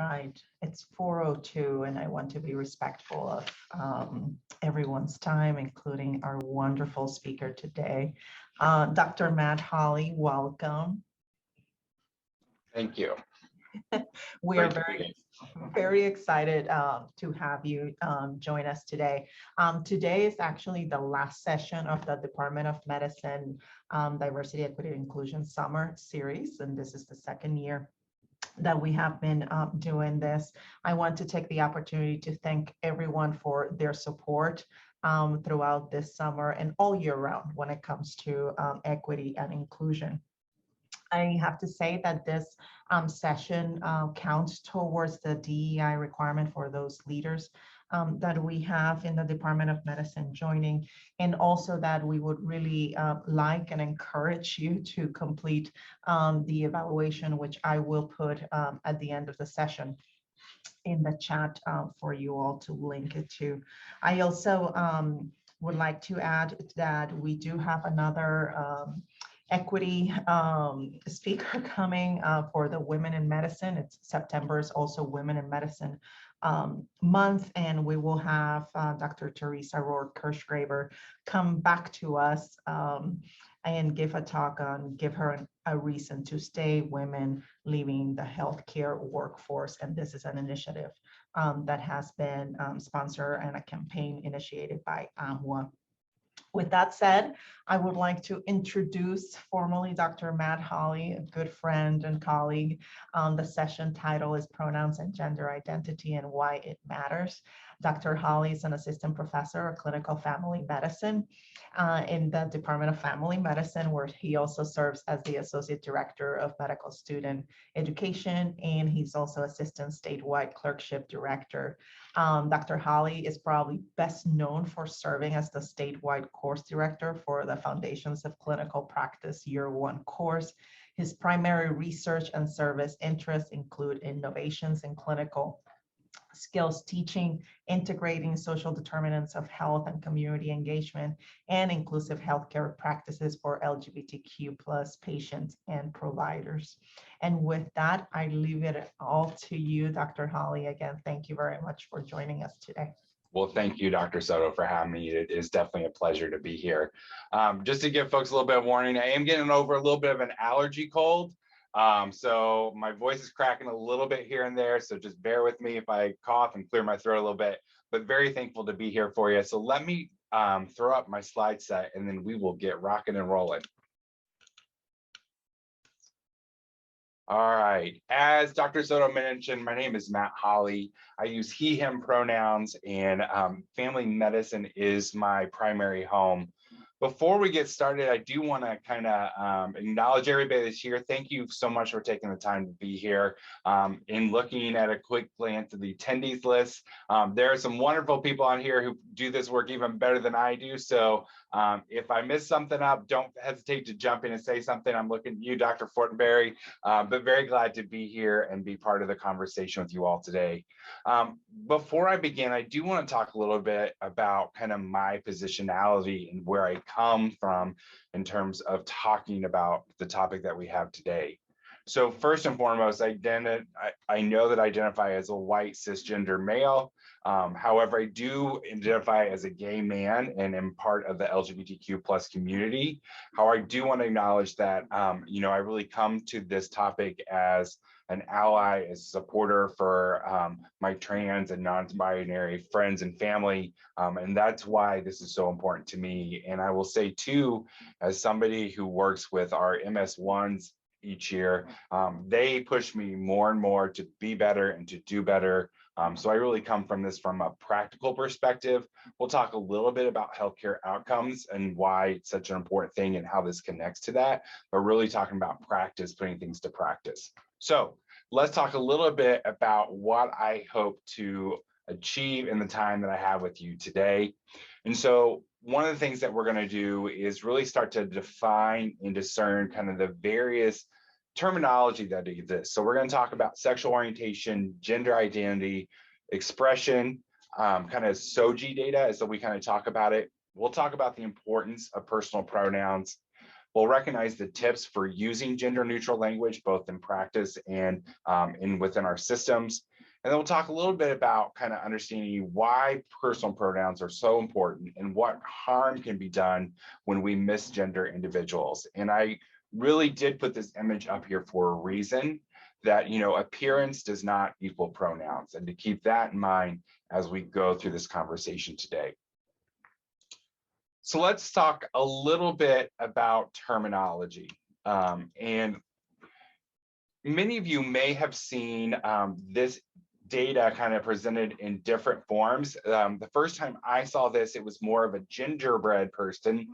Right. It's 4:02, and I want to be respectful of everyone's time, including our wonderful speaker today. Dr. Matt Holley, welcome. Thank you. We are very excited to have you join us today. Today is actually the last session of the Department of Medicine Diversity, Equity, and Inclusion Summer Series, and this is the second year that we have been doing this. I want to take the opportunity to thank everyone for their support throughout this summer and all year round when it comes to equity and inclusion. I have to say that this session counts towards the DEI requirement for those leaders that we have in the Department of Medicine joining, and also that we would really like and encourage you to complete the evaluation, which I will put at the end of the session in the chat for you all to link it to. I also would like to add that we do have another equity speaker coming for the Women in Medicine. It's September is also Women in Medicine month, and we will have Dr. Teresa Rohr Kirschgraber come back to us and give a talk on, give her a reason to stay women leaving the healthcare workforce. And this is an initiative that has been sponsored and a campaign initiated by AMWA. With that said, I would like to introduce formally Dr. Matt Holley, a good friend and colleague. The session title is Pronouns and Gender Identity and Why It Matters. Dr. Holley is an assistant professor of clinical family medicine in the Department of Family Medicine, where he also serves as the associate director of medical student education, and he's also assistant statewide clerkship director. Dr. Holley is probably best known for serving as the statewide course director for the Foundations of Clinical Practice Year 1 course. His primary research and service interests include innovations in clinical skills teaching, integrating social determinants of health and community engagement, and inclusive healthcare practices for LGBTQ+ patients and providers. And with that, I leave it all to you, Dr. Holley. Again, thank you very much for joining us today. Well, thank you, Dr. Soto, for having me. It is definitely a pleasure to be here. Just to give folks a little bit of warning, I am getting over a little bit of an allergy cold. So my voice is cracking a little bit here and there. So just bear with me if I cough and clear my throat a little bit, but very thankful to be here for you. So let me throw up my slide set and then we will get rocking and rolling. All right, as Dr. Soto mentioned, my name is Matt Holley. I use he, him pronouns, and family medicine is my primary home. Before we get started, I do want to kind of acknowledge everybody that's here. Thank you so much for taking the time to be here. In looking at a quick glance at the attendees list, there are some wonderful people on here who do this work even better than I do. So if I miss something up, don't hesitate to jump in and say something. I'm looking at you, Dr. Fortenberry, but very glad to be here and be part of the conversation with you all today. Before I begin, I do want to talk a little bit about kind of my positionality and where I come from in terms of talking about the topic that we have today. So first and foremost, I know that I identify as a white cisgender male. However, I do identify as a gay man and am part of the LGBTQ+ community. However, I do want to acknowledge that, I really come to this topic as an ally, as a supporter for my trans and non-binary friends and family. And that's why this is so important to me. And I will say too, as somebody who works with our MS1s each year, they push me more and more to be better and to do better. So I really come from this from a practical perspective. We'll talk a little bit about healthcare outcomes and why it's such an important thing and how this connects to that, but really talking about practice, putting things to practice. So let's talk a little bit about what I hope to achieve in the time that I have with you today. And so one of the things that we're going to do is really start to define and discern kind of the various terminology that exists. So we're going to talk about sexual orientation, gender identity, expression, kind of SOGI data as we kind of talk about it. We'll talk about the importance of personal pronouns. We'll recognize the tips for using gender neutral language, both in practice and within our systems. And then we'll talk a little bit about kind of understanding why personal pronouns are so important and what harm can be done when we misgender individuals. And I really did put this image up here for a reason, that, appearance does not equal pronouns, and to keep that in mind as we go through this conversation today. So let's talk a little bit about terminology. And many of you may have seen this data kind of presented in different forms. The first time I saw this, it was more of a gingerbread person,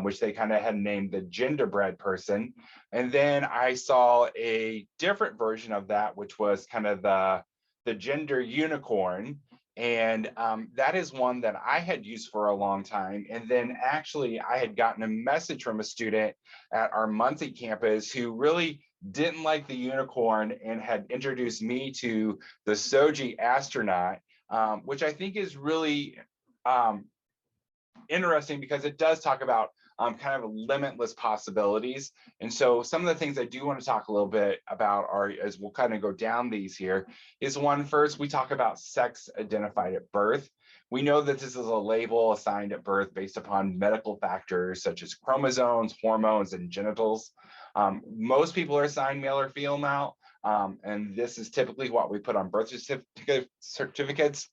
which they kind of had named the genderbread person. And then I saw a different version of that, which was kind of the gender unicorn. And that is one that I had used for a long time. And then actually I had gotten a message from a student at our Muncie campus who really didn't like the unicorn and had introduced me to the Soji astronaut, which I think is really interesting because it does talk about kind of limitless possibilities. And so some of the things I do want to talk a little bit about are, as we'll kind of go down these here, is one, first, we talk about sex identified at birth. We know that this is a label assigned at birth based upon medical factors such as chromosomes, hormones, and genitals. Most people are assigned male or female, and this is typically what we put on birth certificates.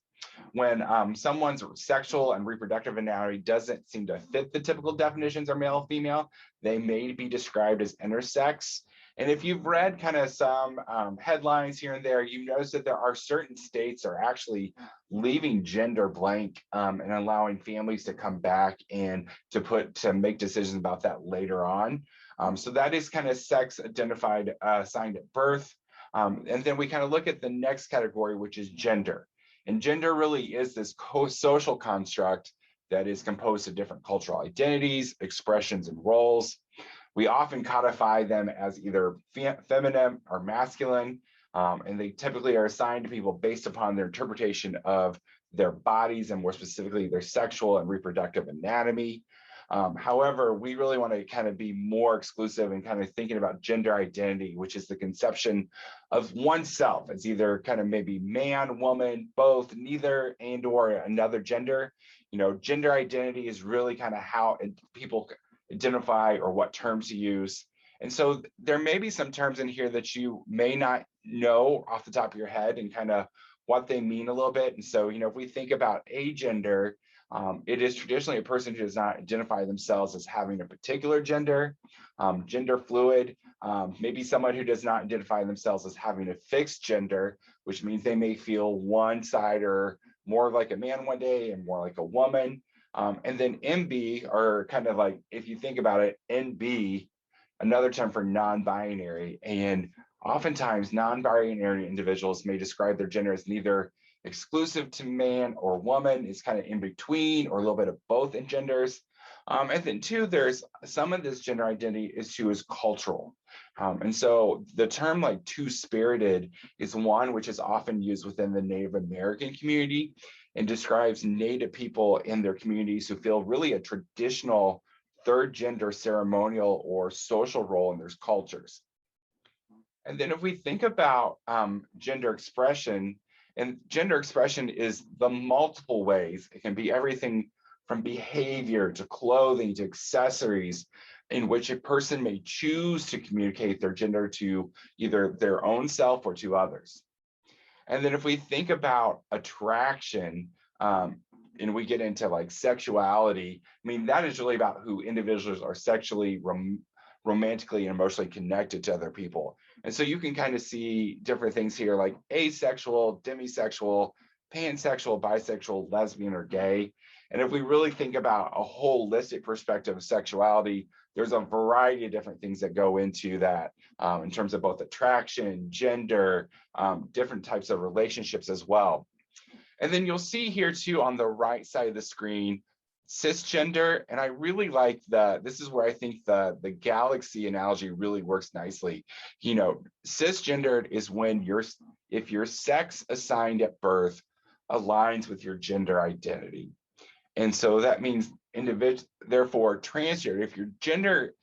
When someone's sexual and reproductive anatomy doesn't seem to fit the typical definitions of male or female, they may be described as intersex. And if you've read kind of some headlines here and there, you notice that there are certain states are actually leaving gender blank and allowing families to come back and to make decisions about that later on. So that is kind of sex identified assigned at birth. And then we kind of look at the next category, which is gender. And gender really is this social construct that is composed of different cultural identities, expressions, and roles. We often codify them as either feminine or masculine, and they typically are assigned to people based upon their interpretation of their bodies and more specifically their sexual and reproductive anatomy. However, we really want to kind of be more exclusive and kind of thinking about gender identity, which is the conception of oneself as either kind of maybe man, woman, both, neither, and or another gender. Gender identity is really kind of how people identify or what terms to use. And so there may be some terms in here that you may not know off the top of your head and kind of what they mean a little bit. And so, if we think about agender, it is traditionally a person who does not identify themselves as having a particular gender. Gender fluid, maybe someone who does not identify themselves as having a fixed gender, which means they may feel one side or more like a man one day and more like a woman. And then MB, or kind of like, if you think about it, NB, another term for non-binary. And oftentimes non-binary individuals may describe their gender as neither exclusive to man or woman, is kind of in between or a little bit of both in genders. And then two, there's some of this gender identity issue is cultural. And so the term like two-spirited is one which is often used within the Native American community and describes Native people in their communities who feel really a traditional third gender ceremonial or social role in their cultures. And then if we think about gender expression, and gender expression is the multiple ways. It can be everything from behavior to clothing to accessories in which a person may choose to communicate their gender to either their own self or to others. And then if we think about attraction, and we get into like sexuality, I mean, that is really about who individuals are sexually, romantically, and emotionally connected to other people. And so you can kind of see different things here like asexual, demisexual, pansexual, bisexual, lesbian, or gay. And if we really think about a holistic perspective of sexuality, there's a variety of different things that go into that in terms of both attraction, gender, different types of relationships as well. And then you'll see here too on the right side of the screen, cisgender. And I really like this is where I think the galaxy analogy really works nicely. Cisgendered is when if your sex assigned at birth aligns with your gender identity. And so that means therefore transgender, if your gender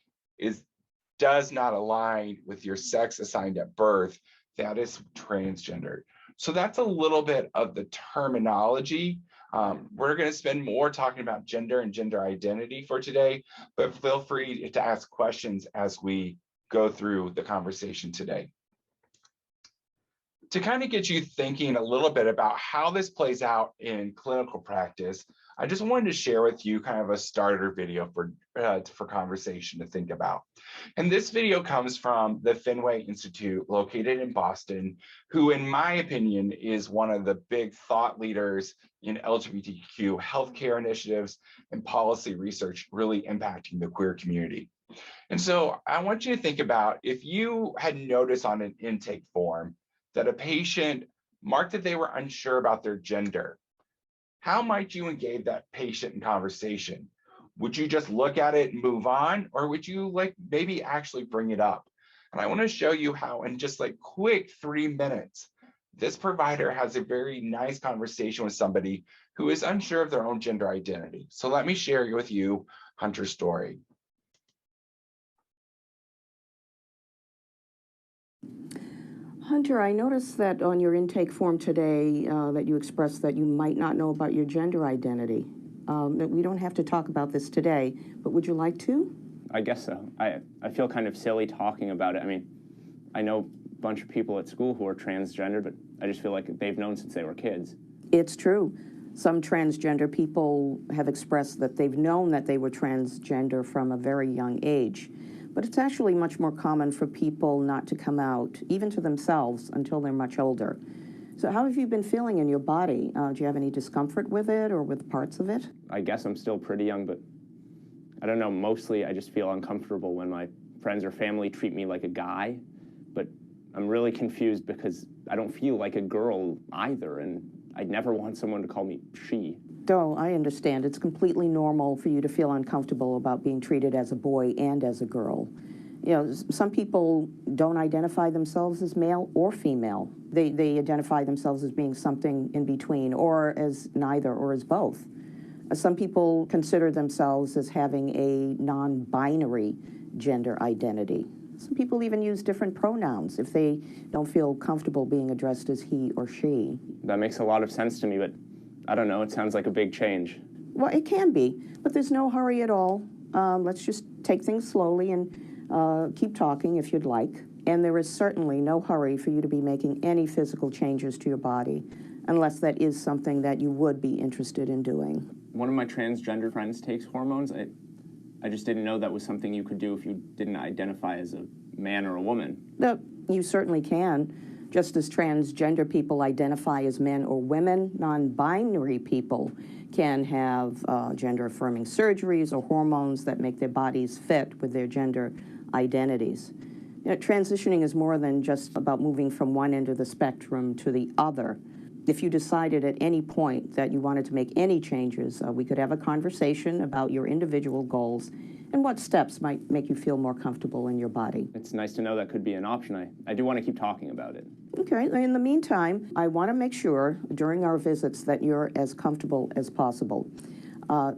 does not align with your sex assigned at birth, that is transgender. So that's a little bit of the terminology. We're going to spend more talking about gender and gender identity for today, but feel free to ask questions as we go through the conversation today. To kind of get you thinking a little bit about how this plays out in clinical practice, I just wanted to share with you kind of a starter video for conversation to think about. And this video comes from the Fenway Institute located in Boston, who in my opinion is one of the big thought leaders in LGBTQ healthcare initiatives and policy research really impacting the queer community. And so I want you to think about if you had noticed on an intake form that a patient marked that they were unsure about their gender, how might you engage that patient in conversation? Would you just look at it and move on, or would you like maybe actually bring it up? And I want to show you how in just like quick 3 minutes, this provider has a very nice conversation with somebody who is unsure of their own gender identity. So let me share with you Hunter's story. Hunter, I noticed that on your intake form today that you expressed that you might not know about your gender identity. We don't have to talk about this today, but would you like to? I guess so. I feel kind of silly talking about it. I mean, I know a bunch of people at school who are transgender, but I just feel like they've known since they were kids. It's true. Some transgender people have expressed that they've known that they were transgender from a very young age. But it's actually much more common for people not to come out, even to themselves, until they're much older. So how have you been feeling in your body? Do you have any discomfort with it or with parts of it? I guess I'm still pretty young, but I don't know, mostly I just feel uncomfortable when my friends or family treat me like a guy. But I'm really confused because I don't feel like a girl either, and I'd never want someone to call me she. Oh, I understand. It's completely normal for you to feel uncomfortable about being treated as a boy and as a girl. You know, some people don't identify themselves as male or female. They identify themselves as being something in between, or as neither, or as both. Some people consider themselves as having a non-binary gender identity. Some people even use different pronouns if they don't feel comfortable being addressed as he or she. That makes a lot of sense to me, but I don't know, it sounds like a big change. Well, it can be, but there's no hurry at all. Let's just take things slowly and keep talking if you'd like. And there is certainly no hurry for you to be making any physical changes to your body, unless that is something that you would be interested in doing. One of my transgender friends takes hormones. I just didn't know that was something you could do if you didn't identify as a man or a woman. You certainly can. Just as transgender people identify as men or women, non-binary people can have gender-affirming surgeries or hormones that make their bodies fit with their gender identities. You know, transitioning is more than just about moving from one end of the spectrum to the other. If you decided at any point that you wanted to make any changes, we could have a conversation about your individual goals and what steps might make you feel more comfortable in your body. It's nice to know that could be an option. I do want to keep talking about it. Okay, in the meantime, I want to make sure during our visits that you're as comfortable as possible.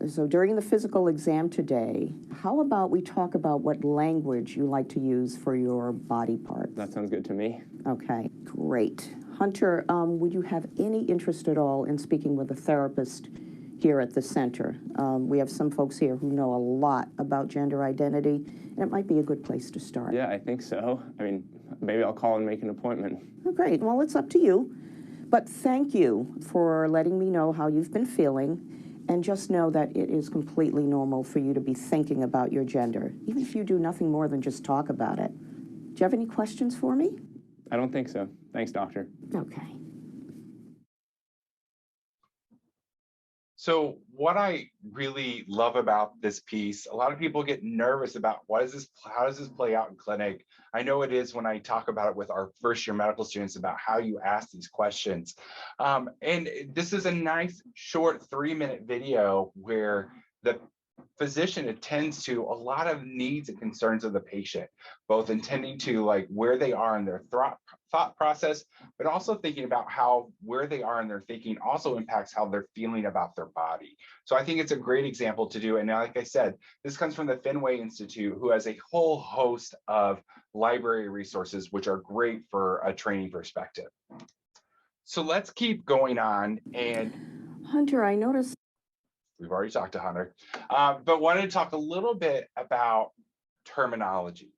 So during the physical exam today, how about we talk about what language you like to use for your body parts? That sounds good to me. Okay, great. Hunter, would you have any interest at all in speaking with a therapist here at the center? We have some folks here who know a lot about gender identity, and it might be a good place to start. Yeah, I think so. I mean, maybe I'll call and make an appointment. Oh, great. Well, it's up to you. But thank you for letting me know how you've been feeling, and just know that it is completely normal for you to be thinking about your gender, even if you do nothing more than just talk about it. Do you have any questions for me? I don't think so. Thanks, doctor. Okay. So what I really love about this piece, a lot of people get nervous about how does this play out in clinic? I know it is when I talk about it with our first year medical students about how you ask these questions. And this is a nice short 3-minute video where the physician attends to a lot of needs and concerns of the patient, both intending to like where they are in their thought process, but also thinking about how where they are in their thinking also impacts how they're feeling about their body. So I think it's a great example to do. And like I said, this comes from the Fenway Institute, who has a whole host of library resources, which are great for a training perspective. So let's keep going on. And Hunter, I noticed. we've already talked to Hunter, but wanted to talk a little bit about terminology.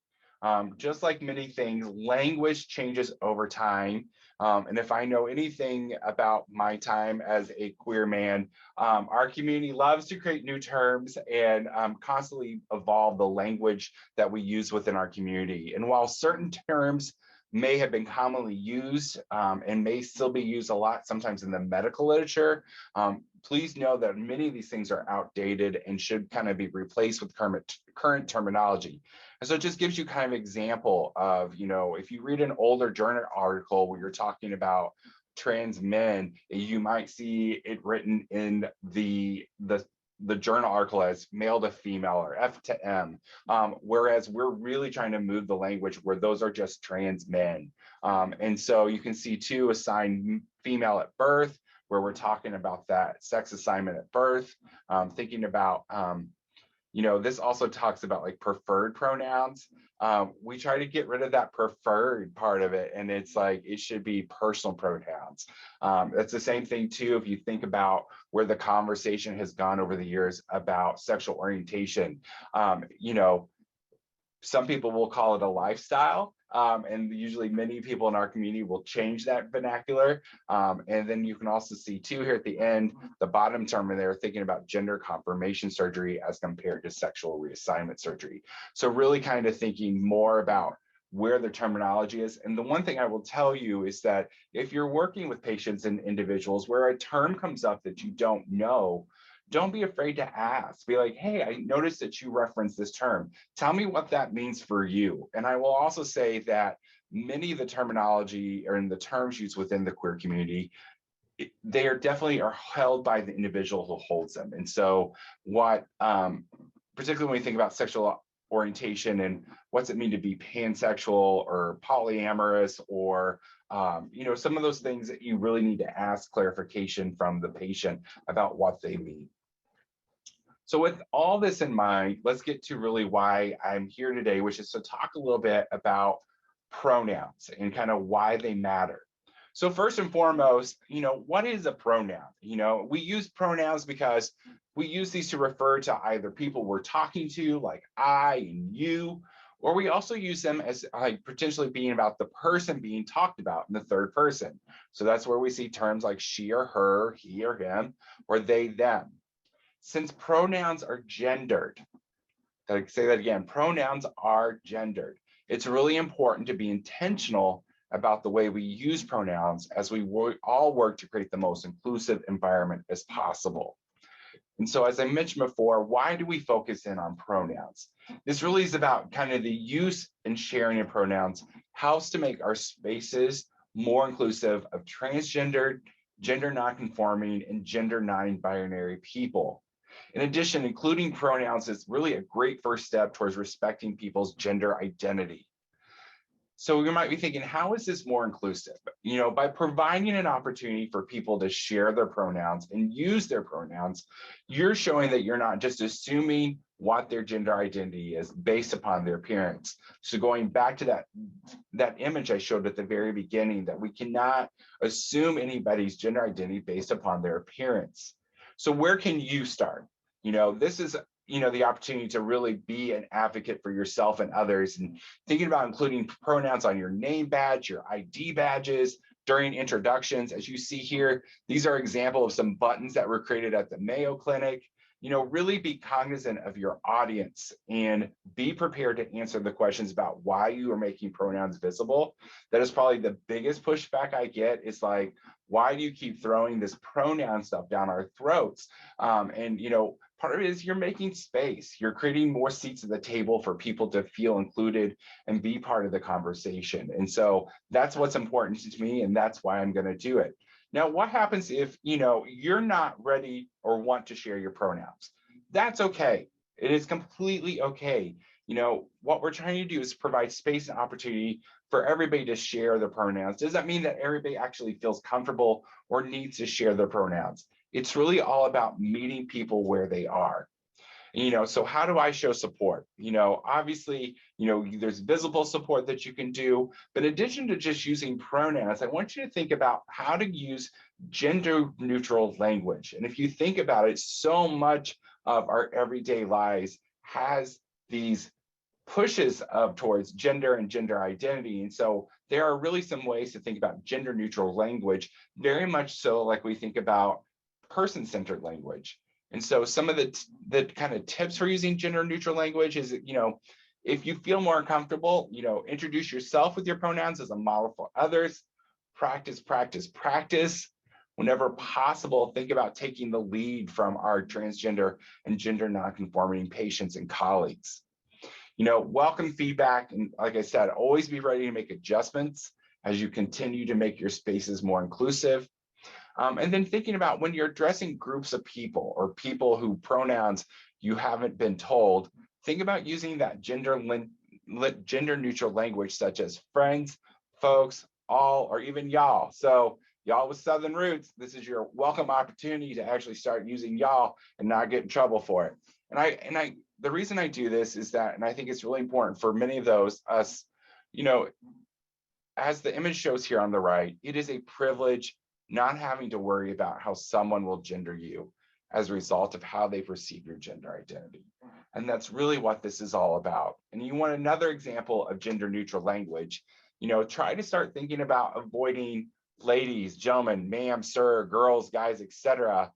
Just like many things, language changes over time. And if I know anything about my time as a queer man, our community loves to create new terms and constantly evolve the language that we use within our community. And while certain terms may have been commonly used and may still be used a lot, sometimes in the medical literature, please know that many of these things are outdated and should kind of be replaced with current terminology. And so it just gives you kind of example of, if you read an older journal article where you're talking about trans men, you might see it written in the journal article as male to female or F to M, whereas we're really trying to move the language where those are just trans men. And so you can see too, assigned female at birth, where we're talking about that sex assignment at birth, thinking about, this also talks about like preferred pronouns. We try to get rid of that preferred part of it, and it's like it should be personal pronouns. It's the same thing too if you think about where the conversation has gone over the years about sexual orientation. Some people will call it a lifestyle, and usually many people in our community will change that vernacular. And then you can also see too here at the end, the bottom term in there, thinking about gender confirmation surgery as compared to sexual reassignment surgery. So really kind of thinking more about where the terminology is. And the one thing I will tell you is that if you're working with patients and individuals where a term comes up that you don't know, don't be afraid to ask. Be like, hey, I noticed that you referenced this term. Tell me what that means for you. And I will also say that many of the terminology or in the terms used within the queer community, they are definitely held by the individual who holds them. And so what, particularly when we think about sexual orientation and what's it mean to be pansexual or polyamorous or some of those things that you really need to ask clarification from the patient about what they mean. So with all this in mind, let's get to really why I'm here today, which is to talk a little bit about pronouns and kind of why they matter. So first and foremost, what is a pronoun? We use pronouns because we use these to refer to either people we're talking to, like I and you, or we also use them as like potentially being about the person being talked about in the third person. So that's where we see terms like she or her, he or him, or they, them. Since pronouns are gendered, I say that again, pronouns are gendered. It's really important to be intentional about the way we use pronouns as we all work to create the most inclusive environment as possible. And so, as I mentioned before, why do we focus in on pronouns? This really is about kind of the use and sharing of pronouns, how to make our spaces more inclusive of transgendered, gender nonconforming, and gender non-binary people. In addition, including pronouns is really a great first step towards respecting people's gender identity. So you might be thinking, how is this more inclusive? By providing an opportunity for people to share their pronouns and use their pronouns, you're showing that you're not just assuming what their gender identity is based upon their appearance. So going back to that image I showed at the very beginning, that we cannot assume anybody's gender identity based upon their appearance. So where can you start? This is the opportunity to really be an advocate for yourself and others, and thinking about including pronouns on your name badge, your ID badges, during introductions. As you see here, these are examples of some buttons that were created at the Mayo Clinic. Really be cognizant of your audience and be prepared to answer the questions about why you are making pronouns visible. That is probably the biggest pushback I get, is like, why do you keep throwing this pronoun stuff down our throats? Part of it is you're making space. You're creating more seats at the table for people to feel included and be part of the conversation. And so that's what's important to me, and that's why I'm going to do it. Now, what happens if, you're not ready or want to share your pronouns? That's okay. It is completely okay. What we're trying to do is provide space and opportunity for everybody to share their pronouns. Does that mean that everybody actually feels comfortable or needs to share their pronouns? It's really all about meeting people where they are. So how do I show support? Obviously, there's visible support that you can do, but in addition to just using pronouns, I want you to think about how to use gender neutral language. And if you think about it, so much of our everyday lives has these pushes up towards gender and gender identity. And so there are really some ways to think about gender neutral language, very much so like we think about person-centered language. And so some of the kind of tips for using gender neutral language is, if you feel more comfortable, introduce yourself with your pronouns as a model for others. Practice, practice, practice. Whenever possible, think about taking the lead from our transgender and gender nonconforming patients and colleagues. Welcome feedback. And like I said, always be ready to make adjustments as you continue to make your spaces more inclusive. And then thinking about when you're addressing groups of people or people who pronouns you haven't been told, think about using that gender neutral language such as friends, folks, all, or even y'all. So y'all with Southern roots, this is your welcome opportunity to actually start using y'all and not get in trouble for it. And the reason I do this is that, and I think it's really important for many of those us, as the image shows here on the right, it is a privilege not having to worry about how someone will gender you as a result of how they perceive your gender identity. And that's really what this is all about. And you want another example of gender neutral language, try to start thinking about avoiding ladies, gentlemen, ma'am, sir, girls, guys, etc.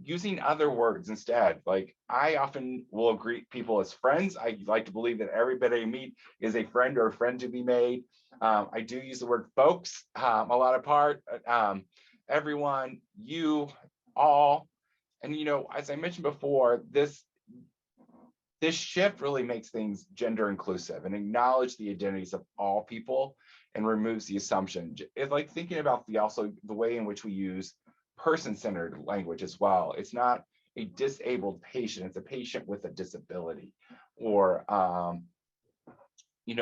Using other words instead. Like I often will greet people as friends. I like to believe that everybody I meet is a friend or a friend to be made. I do use the word folks a lot of part, everyone, you, all. And, as I mentioned before, this shift really makes things gender inclusive and acknowledge the identities of all people and removes the assumption. It's like thinking about the way in which we use person-centered language as well. It's not a disabled patient, it's a patient with a disability, or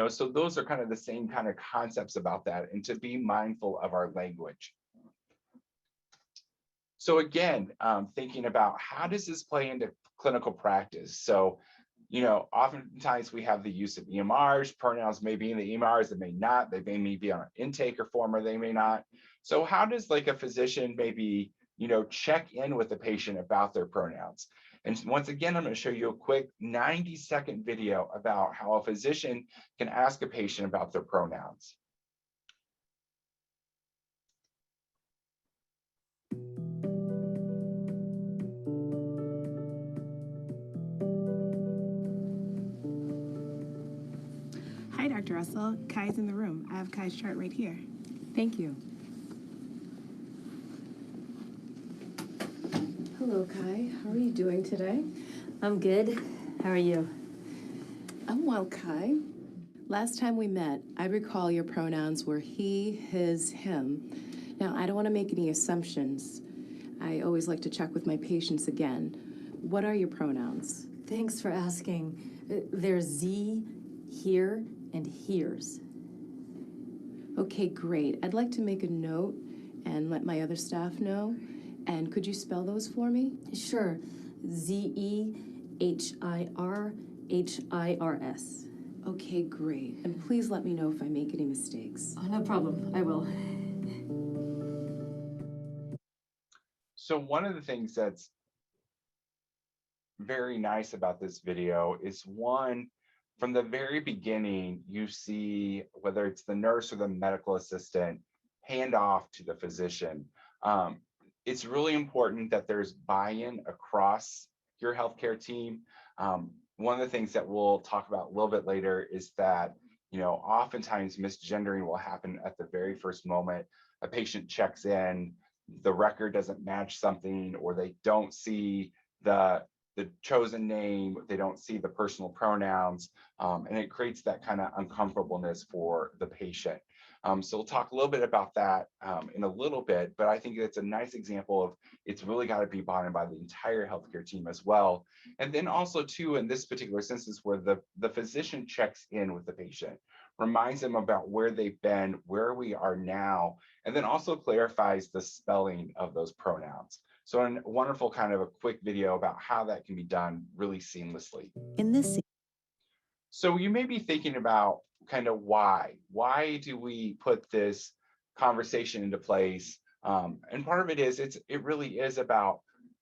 so those are kind of the same kind of concepts about that, and to be mindful of our language. So again, thinking about how does this play into clinical practice? So, oftentimes we have the use of EMRs. Pronouns may be in the EMRs, they may not. They may be on an intake or form, or they may not. So how does like a physician maybe, check in with the patient about their pronouns? And once again, I'm going to show you a quick 90-second video about how a physician can ask a patient about their pronouns. Hi, Dr. Russell. Kai's in the room. I have Kai's chart right here. Thank you. Hello, Kai. How are you doing today? I'm good. How are you? I'm well, Kai. Last time we met, I recall your pronouns were he, his, him. Now, I don't want to make any assumptions. I always like to check with my patients again. What are your pronouns? Thanks for asking. There's Z, here, and here's. Okay, great. I'd like to make a note and let my other staff know. And could you spell those for me? Sure. Z-E-H-I-R-H-I-R-S. Okay, great. And please let me know if I make any mistakes. Oh, no problem. I will. So one of the things that's very nice about this video is, one, from the very beginning, you see whether it's the nurse or the medical assistant hand off to the physician. It's really important that there's buy-in across your healthcare team. One of the things that we'll talk about a little bit later is that, oftentimes misgendering will happen at the very first moment. A patient checks in, the record doesn't match something, or they don't see the chosen name, they don't see the personal pronouns, and it creates that kind of uncomfortableness for the patient. So we'll talk a little bit about that in a little bit, but I think it's a nice example of it's really got to be bought in by the entire healthcare team as well. And then also too, in this particular instance where the physician checks in with the patient, reminds them about where they've been, where we are now, and then also clarifies the spelling of those pronouns. So a wonderful kind of a quick video about how that can be done really seamlessly. In this So you may be thinking about kind of why do we put this conversation into place? And part of it is it really is about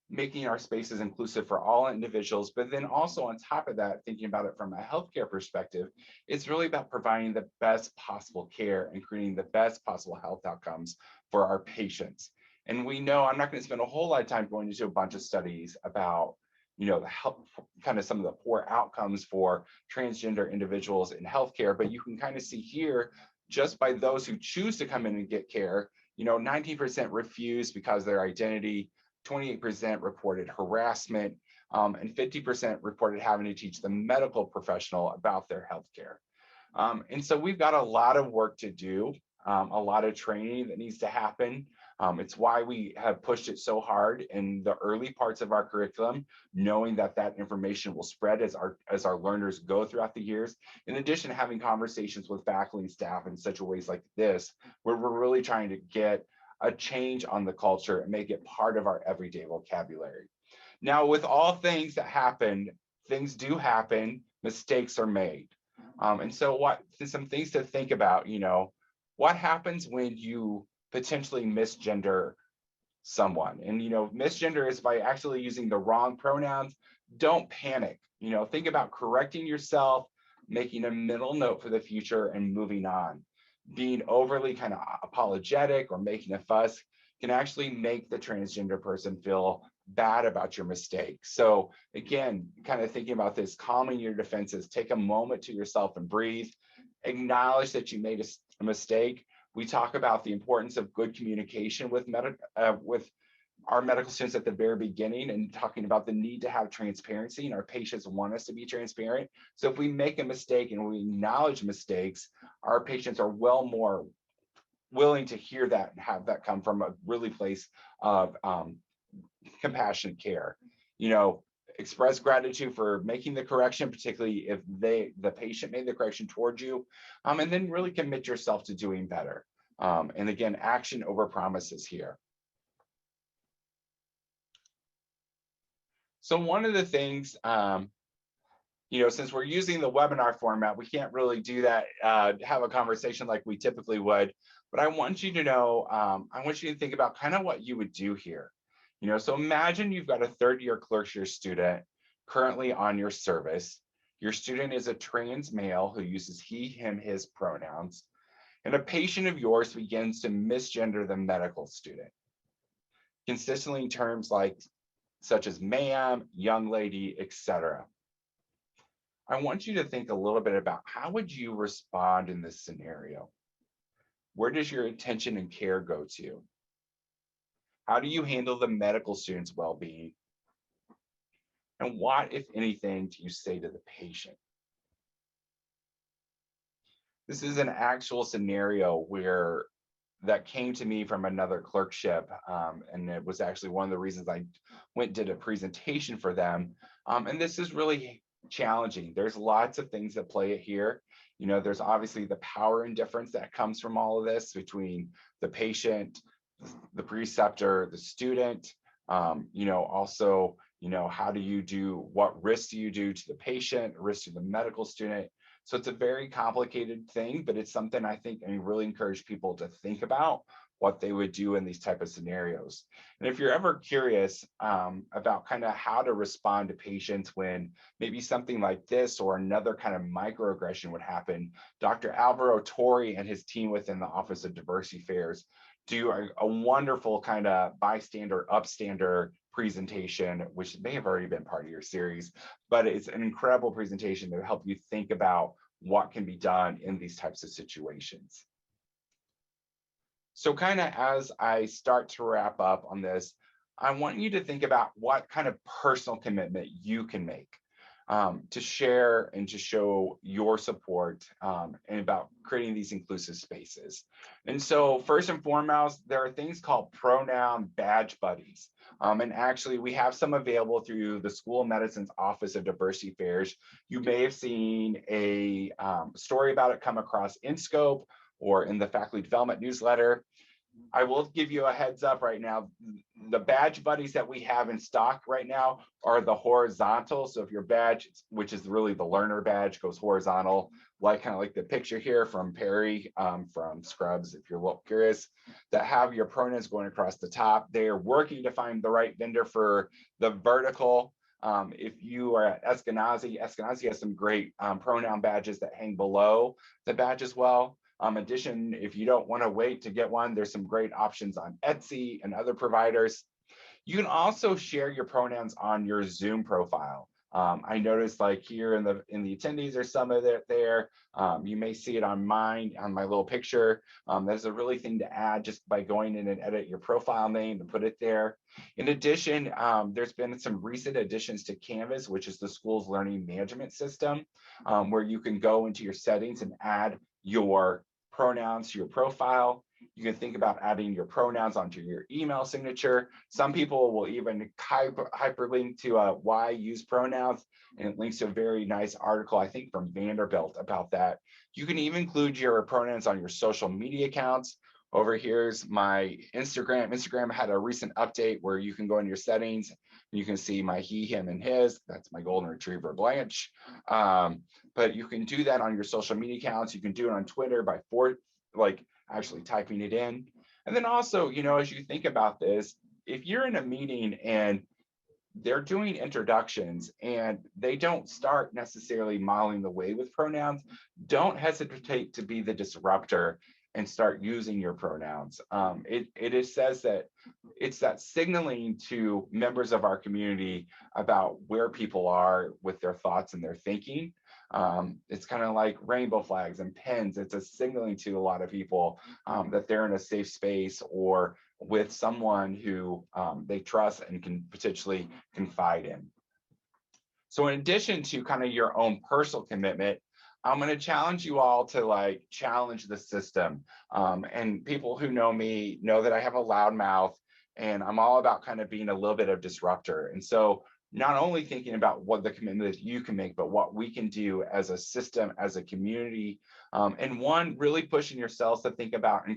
making our spaces inclusive for all individuals, but then also on top of that, thinking about it from a healthcare perspective, it's really about providing the best possible care and creating the best possible health outcomes for our patients. And we know, I'm not going to spend a whole lot of time going into a bunch of studies about, the health, kind of some of the poor outcomes for transgender individuals in healthcare, but you can kind of see here, just by those who choose to come in and get care, 19% refuse because of their identity, 28% reported harassment, and 50% reported having to teach the medical professional about their healthcare. And so we've got a lot of work to do, a lot of training that needs to happen. It's why we have pushed it so hard in the early parts of our curriculum, knowing that that information will spread as our learners go throughout the years. In addition, having conversations with faculty and staff in such a ways like this, where we're really trying to get a change on the culture and make it part of our everyday vocabulary. Now, with all things that happen, things do happen, mistakes are made. And so some things to think about, what happens when you potentially misgender someone? And, misgender is by actually using the wrong pronouns. Don't panic, think about correcting yourself, making a mental note for the future and moving on. Being overly kind of apologetic or making a fuss can actually make the transgender person feel bad about your mistake. So again, kind of thinking about this, calming your defenses, take a moment to yourself and breathe, acknowledge that you made a mistake. We talk about the importance of good communication with our medical students at the very beginning, and talking about the need to have transparency, and our patients want us to be transparent. So if we make a mistake and we acknowledge mistakes, our patients are well more willing to hear that and have that come from a really place of compassionate care. Express gratitude for making the correction, particularly if the patient made the correction towards you, and then really commit yourself to doing better. And again, action over promises here. So one of the things, since we're using the webinar format, we can't really do that, have a conversation like we typically would, but I want you to know, I want you to think about kind of what you would do here. So imagine you've got a third-year clerkship student currently on your service. Your student is a trans male who uses he, him, his pronouns, and a patient of yours begins to misgender the medical student, consistently in terms such as ma'am, young lady, etc. I want you to think a little bit about how would you respond in this scenario? Where does your attention and care go to? How do you handle the medical student's well-being? And what, if anything, do you say to the patient? This is an actual scenario that came to me from another clerkship, and it was actually one of the reasons I went and did a presentation for them. And this is really challenging. There's lots of things that play it here. There's obviously the power and difference that comes from all of this between the patient, the preceptor, the student. Also, what risk do you do to the patient, risk to the medical student? So it's a very complicated thing, but it's something I think I really encourage people to think about what they would do in these type of scenarios. And if you're ever curious about kind of how to respond to patients when maybe something like this or another kind of microaggression would happen, Dr. Alvaro Torre and his team within the Office of Diversity Affairs do a wonderful kind of bystander, upstander presentation, which may have already been part of your series, but it's an incredible presentation to help you think about what can be done in these types of situations. So kind of as I start to wrap up on this, I want you to think about what kind of personal commitment you can make to share and to show your support and about creating these inclusive spaces. And so first and foremost, there are things called pronoun badge buddies. And actually we have some available through the School of Medicine's Office of Diversity Affairs. You may have seen a story about it come across in Scope or in the faculty development newsletter. I will give you a heads up right now. the badge buddies that we have in stock right now are the horizontal. So if your badge, which is really the learner badge, goes horizontal, like kind of like the picture here from Perry from Scrubs, if you're a little curious, that have your pronouns going across the top. They're working to find the right vendor for the vertical. If you are at Eskenazi has some great pronoun badges that hang below the badge as well. In addition, if you don't want to wait to get one, there's some great options on Etsy and other providers. You can also share your pronouns on your Zoom profile. I noticed like here in the attendees, there's some of it there. You may see it on mine, on my little picture. There's a really thing to add just by going in and edit your profile name and put it there. In addition, there's been some recent additions to Canvas, which is the school's learning management system, where you can go into your settings and add your pronouns to your profile. You can think about adding your pronouns onto your email signature. Some people will even hyperlink to why use pronouns, and it links to a very nice article, I think from Vanderbilt, about that. You can even include your pronouns on your social media accounts. Over here's my Instagram. Instagram had a recent update where you can go in your settings. You can see my he, him, and his. That's my golden retriever, Blanche. But you can do that on your social media accounts. You can do it on Twitter by actually typing it in. And then also, as you think about this, if you're in a meeting and they're doing introductions and they don't start necessarily modeling the way with pronouns, don't hesitate to be the disruptor and start using your pronouns. It says that it's that signaling to members of our community about where people are with their thoughts and their thinking. It's kind of like rainbow flags and pens. It's a signaling to a lot of people that they're in a safe space or with someone who they trust and can potentially confide in. So in addition to kind of your own personal commitment, I'm going to challenge you all to challenge the system. And people who know me know that I have a loud mouth and I'm all about kind of being a little bit of disruptor. And so not only thinking about what the commitment that you can make, but what we can do as a system, as a community, and one, really pushing yourselves to think about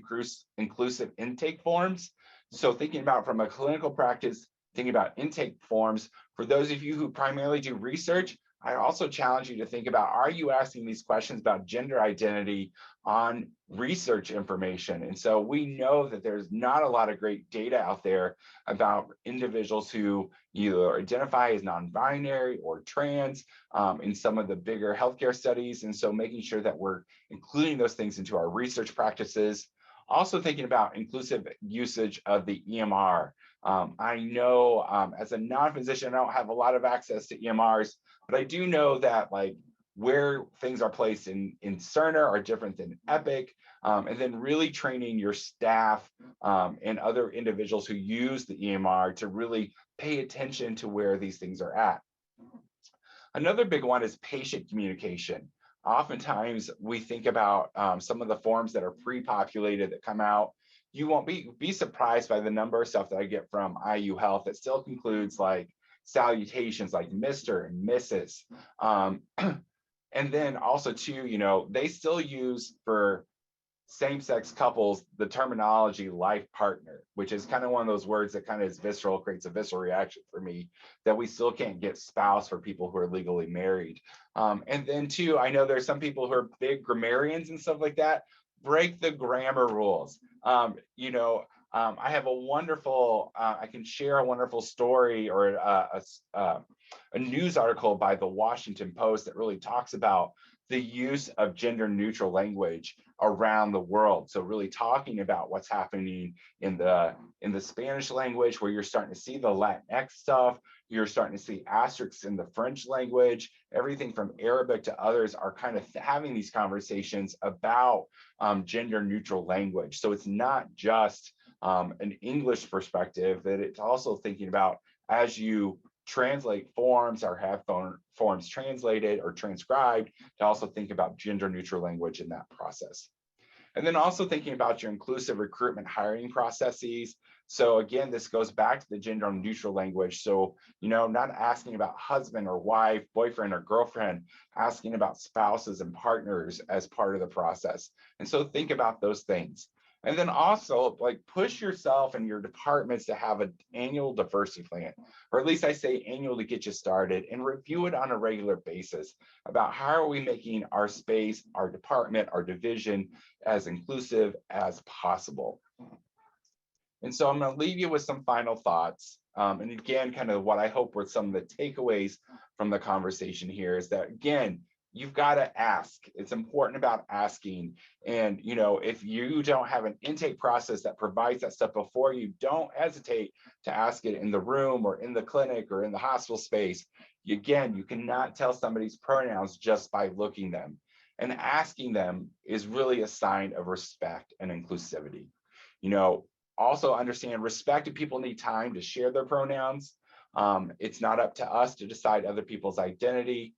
inclusive intake forms. So thinking about from a clinical practice, thinking about intake forms. For those of you who primarily do research, I also challenge you to think about, are you asking these questions about gender identity on research information? And so we know that there's not a lot of great data out there about individuals who either identify as non-binary or trans in some of the bigger healthcare studies. And so making sure that we're including those things into our research practices. Also thinking about inclusive usage of the EMR. I know as a non-physician, I don't have a lot of access to EMRs, but I do know that where things are placed in Cerner are different than Epic, and then really training your staff and other individuals who use the EMR to really pay attention to where these things are at. Another big one is patient communication. Oftentimes we think about some of the forms that are pre-populated that come out. You won't be surprised by the number of stuff that I get from IU Health that still concludes salutations like Mr. and Mrs. And then also too, they still use for same-sex couples the terminology life partner, which is kind of one of those words that kind of is visceral, creates a visceral reaction for me, that we still can't get spouse for people who are legally married. And then too, I know there's some people who are big grammarians and stuff like that. Break the grammar rules. I have a wonderful, I can share a wonderful story or a news article by the Washington Post that really talks about the use of gender neutral language around the world. So really talking about what's happening in the Spanish language, where you're starting to see the Latinx stuff, you're starting to see asterisks in the French language, everything from Arabic to others are kind of having these conversations about gender neutral language. So it's not just an English perspective, that it's also thinking about as you translate forms or have forms translated or transcribed, to also think about gender neutral language in that process. And then also thinking about your inclusive recruitment hiring processes. So again, this goes back to the gender neutral language. So, not asking about husband or wife, boyfriend or girlfriend, asking about spouses and partners as part of the process. And so think about those things. And then also like push yourself and your departments to have an annual diversity plan, or at least I say annual to get you started, and review it on a regular basis about how are we making our space, our department, our division as inclusive as possible. And so I'm going to leave you with some final thoughts. And again, kind of what I hope were some of the takeaways from the conversation here is that, again, you've got to ask. It's important about asking. And, you know, if you don't have an intake process that provides that stuff before you, don't hesitate to ask it in the room or in the clinic or in the hospital space. Again, you cannot tell somebody's pronouns just by looking them. And asking them is really a sign of respect and inclusivity. You know, also understand respected people need time to share their pronouns. It's not up to us to decide other people's identity.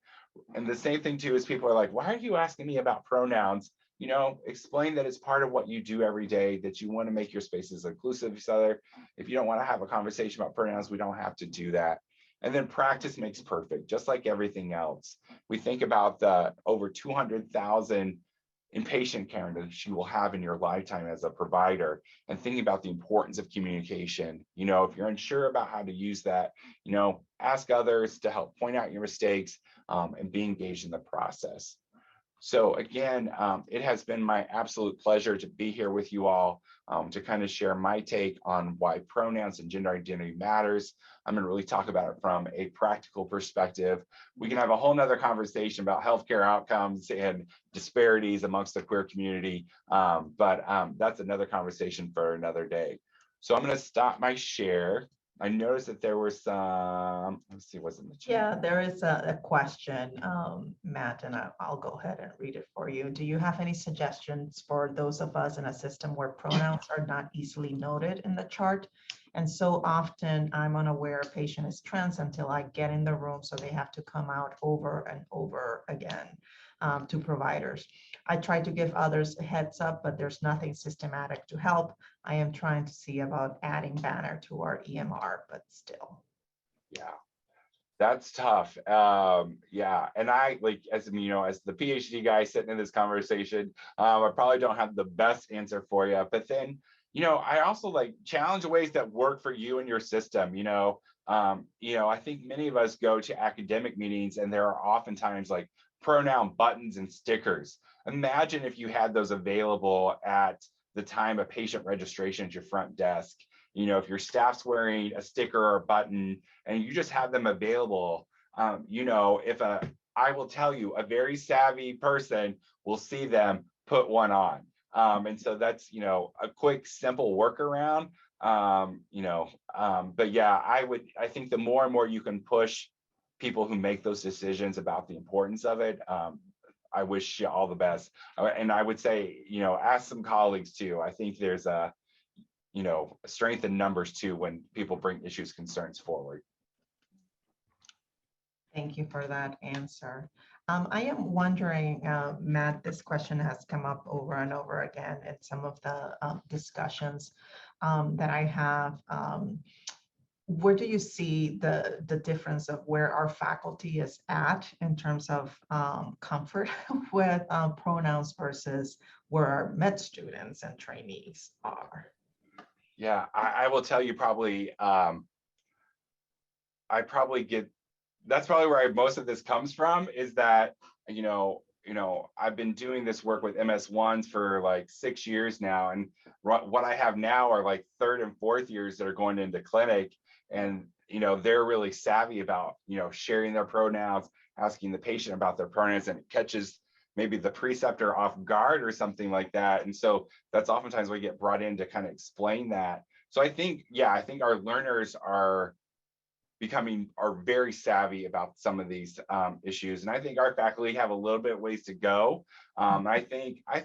And the same thing too is people are like, why are you asking me about pronouns? You know, explain that it's part of what you do every day, that you want to make your spaces inclusive of each other. If you don't want to have a conversation about pronouns, we don't have to do that. And then practice makes perfect, just like everything else. We think about the over 200,000 inpatient care that you will have in your lifetime as a provider, and thinking about the importance of communication. You know, if you're unsure about how to use that, you know, ask others to help point out your mistakes, and be engaged in the process. So again, it has been my absolute pleasure to be here with you all, to kind of share my take on why pronouns and gender identity matters. I'm going to really talk about it from a practical perspective. We can have a whole nother conversation about healthcare outcomes and disparities amongst the queer community, but that's another conversation for another day. So I'm going to stop my share. I noticed that there were some, let's see what's in the chat. Yeah, there is a question, Matt, and I'll go ahead and read it for you. Do you have any suggestions for those of us in a system where pronouns are not easily noted in the chart? And so often I'm unaware a patient is trans until I get in the room, so they have to come out over and over again to providers. I try to give others a heads up, but there's nothing systematic to help. I am trying to see about adding banner to our EMR, but still. Yeah, that's tough. Yeah, and I like, as you know, as the PhD guy sitting in this conversation, I probably don't have the best answer for you. But then, you know, I also like challenge ways that work for you and your system. You know, I think many of us go to academic meetings, and there are oftentimes like pronoun buttons and stickers. Imagine if you had those available at the time of patient registration at your front desk. You know, if your staff's wearing a sticker or a button and you just have them available, you know, I will tell you, a very savvy person will see them put one on. And so that's, you know, a quick, simple workaround. But yeah, I think the more and more you can push people who make those decisions about the importance of it, I wish you all the best. And I would say, you know, ask some colleagues too. I think there's a strength in numbers too when people bring issues, concerns forward. Thank you for that answer. I am wondering, Matt, this question has come up over and over again in some of the discussions that I have. Where do you see the difference of where our faculty is at in terms of comfort with pronouns versus where our med students and trainees are? Yeah, I will tell you probably, that's probably where most of this comes from, is that, I've been doing this work with MS1s for like 6 years now. And what I have now are like 3rd and 4th years that are going into clinic. And, they're really savvy about, sharing their pronouns, asking the patient about their pronouns, and it catches maybe the preceptor off guard or something like that. And so that's oftentimes we get brought in to kind of explain that. So I think our learners are very savvy about some of these issues. And I think our faculty have a little bit ways to go. I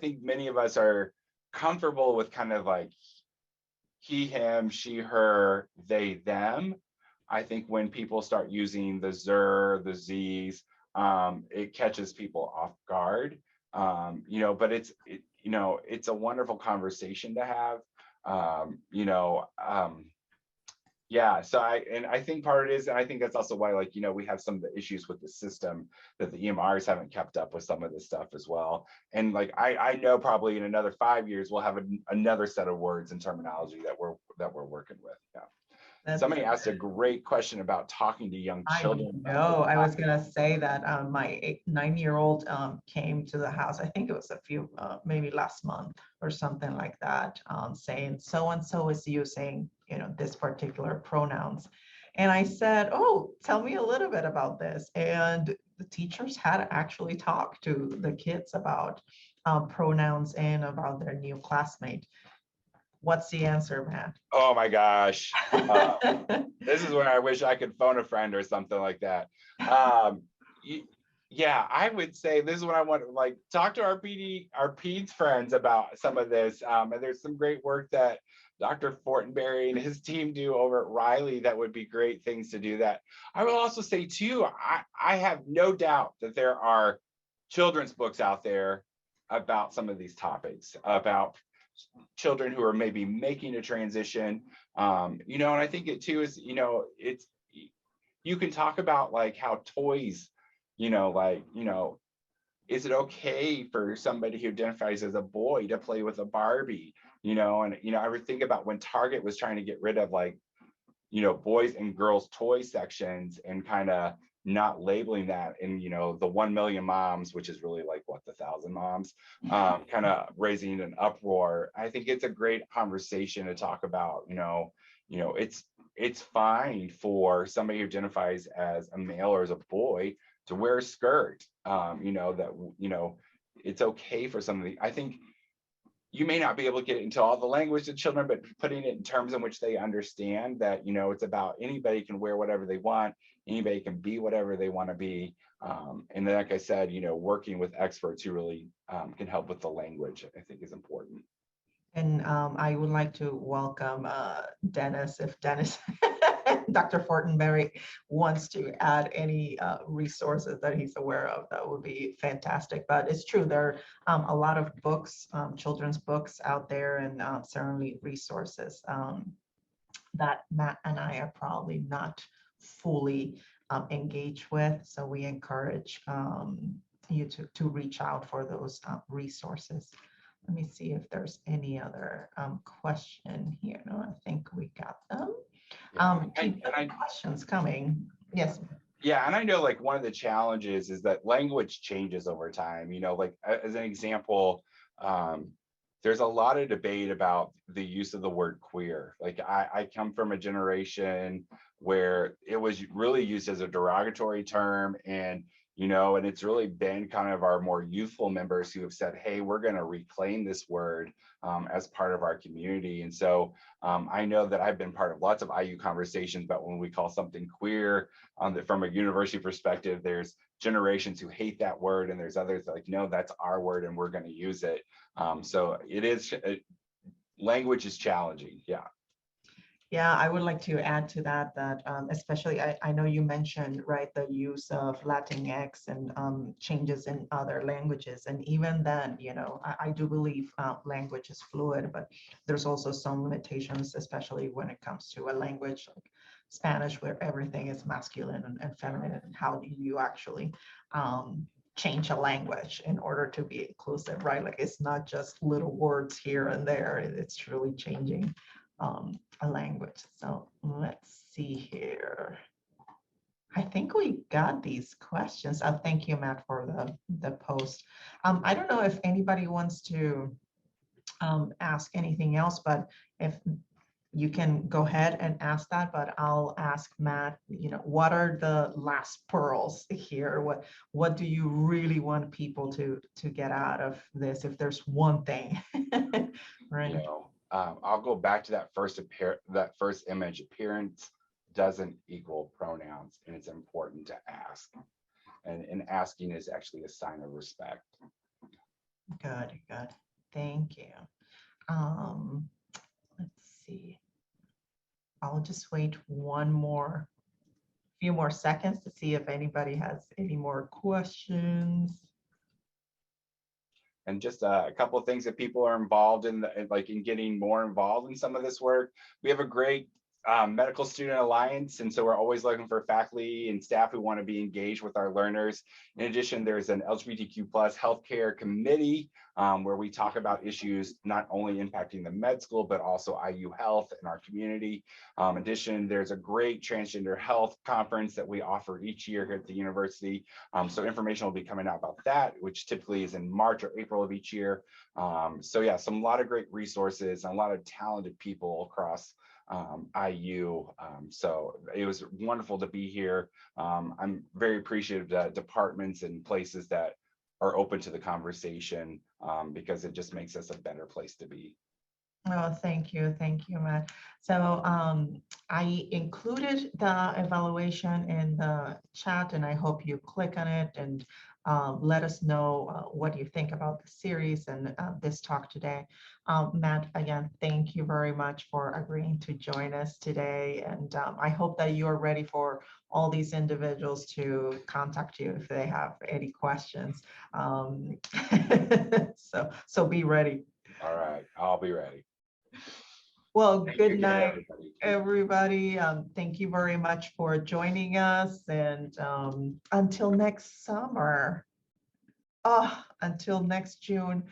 think many of us are comfortable with kind of like he, him, she, her, they, them. I think when people start using the zer, the z's, it catches people off guard. But it's a wonderful conversation to have. Yeah, so I think part of it is, and I think that's also why, like, we have some of the issues with the system, that the EMRs haven't kept up with some of this stuff as well. And like I know probably in another 5 years we'll have another set of words and terminology that we're working with. Yeah. That's Somebody asked a great question about talking to young I children. know. I was gonna say that my 9-year-old came to the house. I think it was a few, maybe last month or something like that, saying so and so is using, this particular pronouns, and I said, "Oh, tell me a little bit about this." And the teachers had to actually talk to the kids about pronouns and about their new classmate. What's the answer, Matt? Oh my gosh. This is where I wish I could phone a friend or something like that. Yeah, I would say this is what I want to like talk to our peds friends about some of this. And there's some great work that Dr. Fortenberry and his team do over at Riley that would be great things to do that. I will also say too, I have no doubt that there are children's books out there about some of these topics, about children who are maybe making a transition. And I think it too is, it's, you can talk about like how toys, is it okay for somebody who identifies as a boy to play with a Barbie? I would think about when Target was trying to get rid of like, boys and girls toy sections and kind of not labeling that in, the 1 million moms, which is really like what, the 1,000 moms, kind of raising an uproar. I think it's a great conversation to talk about. It's fine for somebody who identifies as a male or as a boy to wear a skirt. It's okay for some of the, I think you may not be able to get into all the language of children, but putting it in terms in which they understand that, it's about anybody can wear whatever they want, anybody can be whatever they want to be. And then, like I said, working with experts who really can help with the language, I think is important. And I would like to welcome Dennis, if Dennis, Dr. Fortenberry wants to add any resources that he's aware of, that would be fantastic. But it's true, there are a lot of books, children's books out there, and certainly resources that Matt and I are probably not fully engaged with. So we encourage you to reach out for those resources. Let me see if there's any other question here. No, I think we got them. Keep the questions coming. Yes. Yeah, and I know like one of the challenges is that language changes over time. Like as an example, there's a lot of debate about the use of the word queer. Like I come from a generation where it was really used as a derogatory term, and and it's really been kind of our more youthful members who have said, hey, we're going to reclaim this word as part of our community. And so I know that I've been part of lots of IU conversations about when we call something queer from a university perspective, there's generations who hate that word, and there's others that like, no, that's our word and we're going to use it. So it is, language is challenging. Yeah. Yeah, I would like to add to that, especially, I know you mentioned, right, the use of Latinx and changes in other languages. And even then, I do believe language is fluid, but there's also some limitations, especially when it comes to a language like Spanish, where everything is masculine and feminine. And how do you actually change a language in order to be inclusive, right? Like it's not just little words here and there, it's truly changing a language. So let's see here. I think we got these questions. Thank you, Matt, for the post. I don't know if anybody wants to ask anything else, but if you can go ahead and ask that, but I'll ask Matt, what are the last pearls here? What do you really want people to get out of this, if there's one thing? Right. I'll go back to that first image. Appearance doesn't equal pronouns, and it's important to ask. And asking is actually a sign of respect. Good. Thank you. Let's see. I'll just wait few more seconds to see if anybody has any more questions. And just a couple of things that people are involved in, like in getting more involved in some of this work. We have a great Medical Student Alliance, and so we're always looking for faculty and staff who want to be engaged with our learners. In addition, there's an LGBTQ+ healthcare committee where we talk about issues not only impacting the med school, but also IU health in our community. In addition, there's a great transgender health conference that we offer each year here at the university. So information will be coming out about that, which typically is in March or April of each year. So yeah, a lot of great resources and a lot of talented people across IU. So it was wonderful to be here. I'm very appreciative of the departments and places that are open to the conversation because it just makes us a better place to be. Oh, thank you, Matt. So I included the evaluation in the chat, and I hope you click on it and let us know what you think about the series and this talk today. Matt, again, thank you very much for agreeing to join us today, and I hope that you are ready for all these individuals to contact you if they have any questions. So be ready. All right, I'll be ready. Well, Thank you good again, night, everybody. everybody. Thank you very much for joining us, and until next summer. Until next June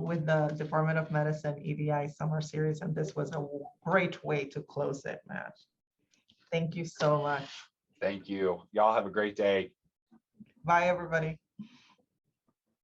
with the Department of Medicine EDI Summer Series, and this was a great way to close it, Matt. Thank you so much. Thank you. Y'all have a great day. Bye, everybody.